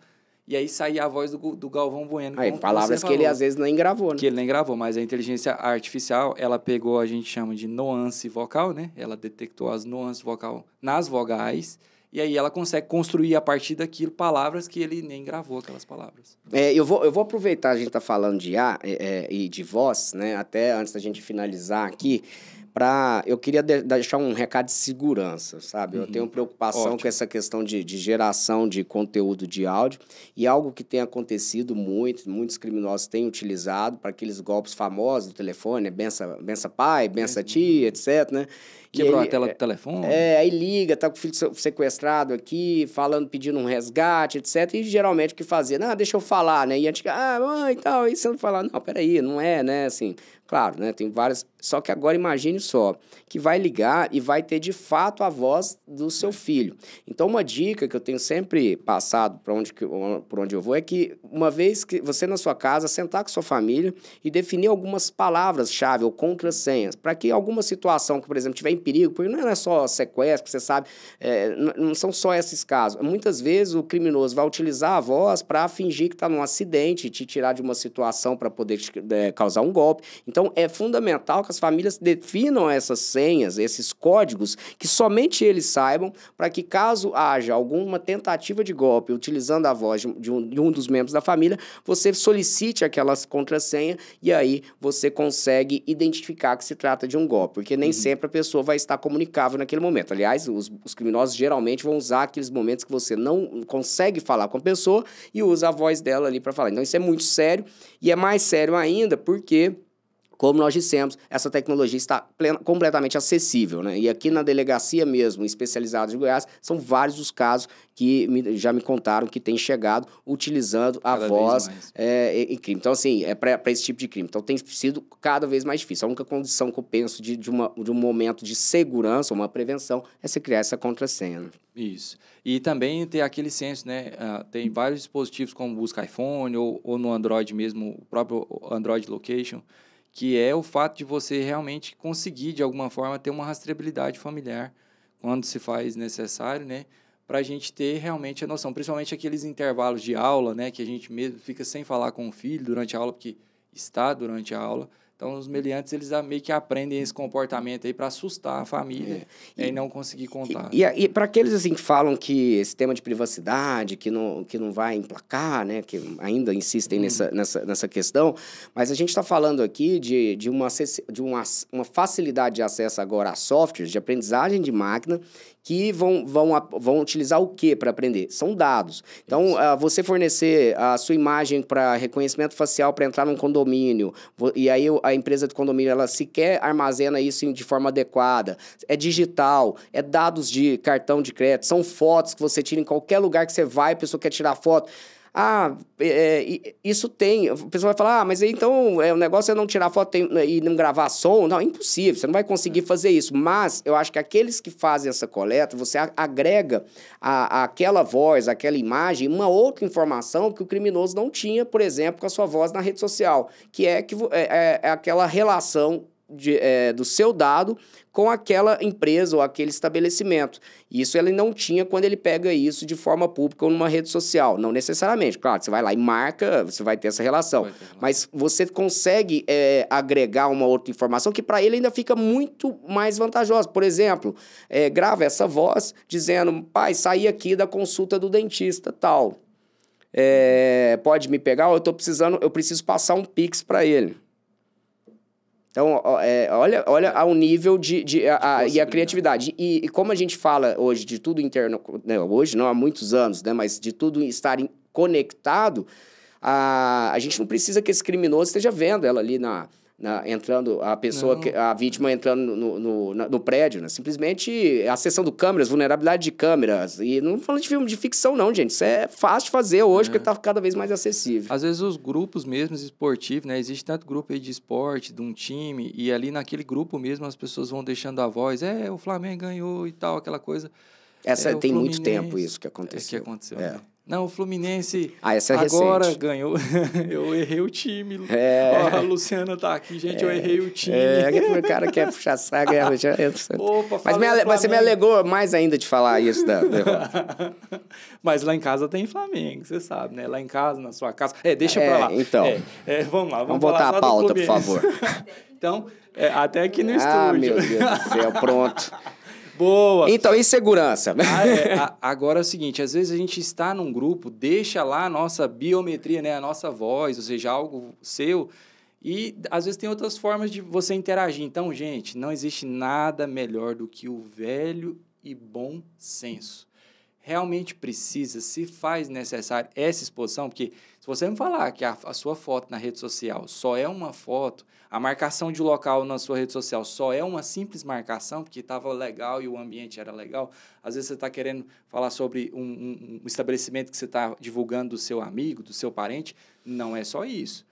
E aí saía a voz do Galvão Bueno. Palavras que ele às vezes nem gravou, né? Que ele nem gravou, mas a inteligência artificial, ela pegou, a gente chama de nuance vocal, né? Ela detectou as nuances vocal nas vogais, e aí ela consegue construir a partir daquilo palavras que ele nem gravou, aquelas palavras. Eu vou aproveitar, a gente tá falando de IA e de voz, né? Até antes da gente finalizar aqui, eu queria deixar um recado de segurança, sabe? Eu tenho preocupação com essa questão de geração de conteúdo de áudio, e algo que tem acontecido muitos criminosos têm utilizado para aqueles golpes famosos do telefone, bença pai, bença tia, etc, né? Quebrou a tela do telefone. Aí liga, tá com o filho sequestrado aqui, pedindo um resgate, etc. E geralmente o que fazia? Não, deixa eu falar, né? E a gente, mãe e tal, e você não fala, não, peraí, não é, né? Assim, claro, né? Tem várias... Só que agora imagine telefoninho só, que vai ligar e vai ter de fato a voz do seu filho. Então, uma dica que eu tenho sempre passado por onde eu vou é que, uma vez que você na sua casa, sentar com sua família e definir algumas palavras-chave ou contrassenhas, para que alguma situação que, por exemplo, tiver em perigo, porque não é só sequestro, você sabe, não são só esses casos. Muitas vezes o criminoso vai utilizar a voz para fingir que está num acidente, te tirar de uma situação para poder causar um golpe. Então, é fundamental que as famílias definam essas senhas, esses códigos, que somente eles saibam, para que caso haja alguma tentativa de golpe utilizando a voz de um dos membros da família, você solicite aquelas contrassenhas e aí você consegue identificar que se trata de um golpe, porque nem sempre a pessoa vai estar comunicável naquele momento. Aliás, os criminosos geralmente vão usar aqueles momentos que você não consegue falar com a pessoa e usa a voz dela ali para falar. Então, isso é muito sério e é mais sério ainda porque, como nós dissemos, essa tecnologia está completamente acessível, né? E aqui na delegacia mesmo, especializada de Goiás, são vários os casos que já me contaram que têm chegado utilizando a voz em crime. Então, assim, é para esse tipo de crime. Então, tem sido cada vez mais difícil. A única condição que eu penso de um momento de segurança, uma prevenção, é você criar essa contrassenha. Né? Isso. E também ter aquele senso, né? Tem vários dispositivos como busca iPhone ou no Android mesmo, o próprio Android Location, que é o fato de você realmente conseguir, de alguma forma, ter uma rastreabilidade familiar quando se faz necessário, né? Para a gente ter realmente a noção, principalmente aqueles intervalos de aula, né? Que a gente mesmo fica sem falar com o filho durante a aula, porque está durante a aula. Então, os meliantes, eles meio que aprendem esse comportamento aí para assustar a família e não conseguir contar. E para aqueles assim, que falam que esse tema de privacidade, que não vai emplacar, né, que ainda insistem nessa questão, mas a gente está falando aqui de uma facilidade de acesso agora a softwares de aprendizagem de máquina que vão utilizar o que para aprender? São dados. Então, você fornecer a sua imagem para reconhecimento facial para entrar num condomínio, e aí a empresa do condomínio, ela sequer armazena isso de forma adequada. É digital, é dados de cartão de crédito, são fotos que você tira em qualquer lugar que você vai, a pessoa quer tirar foto. Isso tem... A pessoa vai falar, mas então o negócio é não tirar foto e não gravar som? Não, é impossível, você não vai conseguir fazer isso. Mas eu acho que aqueles que fazem essa coleta, você agrega àquela voz, àquela imagem, uma outra informação que o criminoso não tinha, por exemplo, com a sua voz na rede social, que é aquela relação do seu dado com aquela empresa ou aquele estabelecimento. Isso ele não tinha quando ele pega isso de forma pública ou numa rede social. Não necessariamente. Claro, você vai lá e marca, você vai ter essa relação. Mas você consegue agregar uma outra informação que para ele ainda fica muito mais vantajosa. Por exemplo, grava essa voz dizendo, pai, saí aqui da consulta do dentista, tal. Pode me pegar? Eu preciso passar um Pix para ele. Então, olha ao nível e a criatividade. E como a gente fala hoje de tudo interno, né, hoje não há muitos anos, né, mas de tudo estar conectado, a gente não precisa que esse criminoso esteja vendo ela ali entrando, a vítima entrando no prédio, né? Simplesmente acessando câmeras, vulnerabilidade de câmeras. E não falando de filme de ficção, não, gente. Isso é fácil de fazer hoje, porque está cada vez mais acessível. Às vezes os grupos mesmo esportivos, né? Existe tanto grupo aí de esporte, de um time, e ali naquele grupo mesmo as pessoas vão deixando a voz, o Flamengo ganhou e tal, aquela coisa. Tem muito tempo isso que aconteceu. Né? Não, o Fluminense essa é agora recente. Ganhou. Eu errei o time. A Luciana tá aqui, gente, eu errei o time. O cara quer puxar saga. Opa, mas você me alegou mais ainda de falar isso da derrota. Mas lá em casa tem Flamengo, você sabe, né? Lá em casa, na sua casa. Deixa pra lá. Então. Vamos lá. Vamos voltar à pauta, por favor. Então, até aqui no estúdio. Meu Deus do céu, pronto. Boa! Então, e segurança? Agora é o seguinte, às vezes a gente está num grupo, deixa lá a nossa biometria, né, a nossa voz, ou seja, algo seu, e às vezes tem outras formas de você interagir. Então, gente, não existe nada melhor do que o velho e bom senso. Realmente precisa, se faz necessário essa exposição, porque se você me falar que a sua foto na rede social só é uma foto, a marcação de local na sua rede social só é uma simples marcação, porque estava legal e o ambiente era legal, às vezes você está querendo falar sobre um estabelecimento que você está divulgando do seu amigo, do seu parente, não é só isso.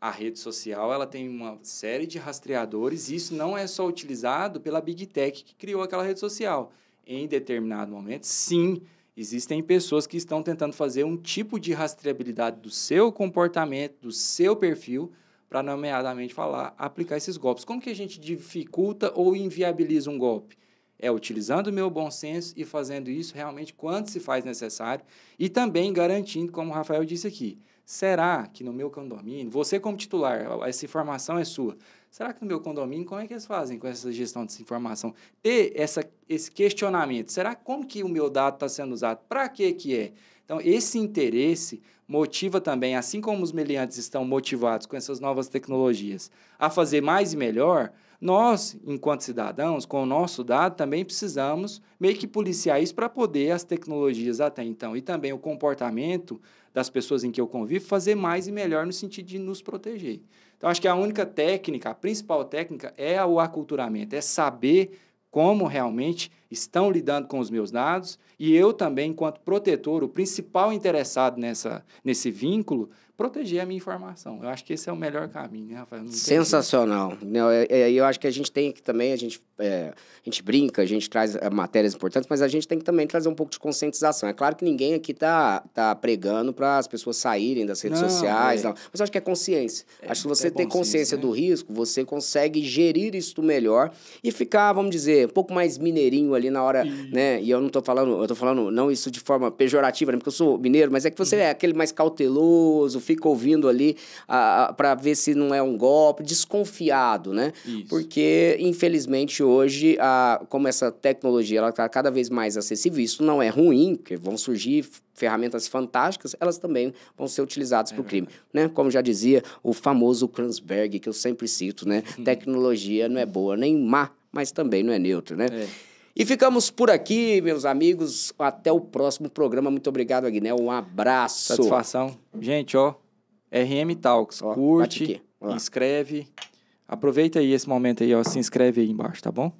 A rede social ela tem uma série de rastreadores e isso não é só utilizado pela Big Tech que criou aquela rede social. Em determinado momento, sim, existem pessoas que estão tentando fazer um tipo de rastreabilidade do seu comportamento, do seu perfil, para, nomeadamente, aplicar esses golpes. Como que a gente dificulta ou inviabiliza um golpe? É utilizando o meu bom senso e fazendo isso realmente quando se faz necessário e também garantindo, como o Rafael disse aqui, será que no meu condomínio, você como titular, essa informação é sua, será que no meu condomínio, como é que eles fazem com essa gestão dessa informação? Ter esse questionamento, será como que o meu dado está sendo usado? Para que é? Então, esse interesse motiva também, assim como os meliantes estão motivados com essas novas tecnologias a fazer mais e melhor, nós, enquanto cidadãos, com o nosso dado, também precisamos meio que policiar isso para poder as tecnologias até então e também o comportamento das pessoas em que eu convivo fazer mais e melhor no sentido de nos proteger. Então, acho que a única técnica, a principal técnica é o aculturamento, é saber como realmente estão lidando com os meus dados e eu também, enquanto protetor, o principal interessado nesse vínculo, proteger a minha informação. Eu acho que esse é o melhor caminho, né, Rafael? Sensacional. Não, eu acho que a gente tem que também, a gente brinca, a gente traz matérias importantes, mas a gente tem que também trazer um pouco de conscientização. É claro que ninguém aqui tá pregando para as pessoas saírem das redes sociais, não. Mas eu acho que é consciência. Acho que você ter consciência do risco, você consegue gerir isso melhor e ficar, vamos dizer, um pouco mais mineirinho ali na hora, né? E eu não tô falando, eu tô falando não isso de forma pejorativa, né? Porque eu sou mineiro, mas é que você é aquele mais cauteloso, fica ouvindo ali para ver se não é um golpe, desconfiado, né? Isso. Porque, infelizmente, hoje, como essa tecnologia ela está cada vez mais acessível, isso não é ruim, porque vão surgir ferramentas fantásticas, elas também vão ser utilizadas para o crime, né? Como já dizia o famoso Kranzberg, que eu sempre cito, né? Tecnologia não é boa nem má, mas também não é neutra, né? E ficamos por aqui, meus amigos. Até o próximo programa. Muito obrigado, Aguinel. Um abraço. Satisfação. Gente, RM Talks. Curte, inscreve. Aproveita aí esse momento aí, se inscreve aí embaixo, tá bom?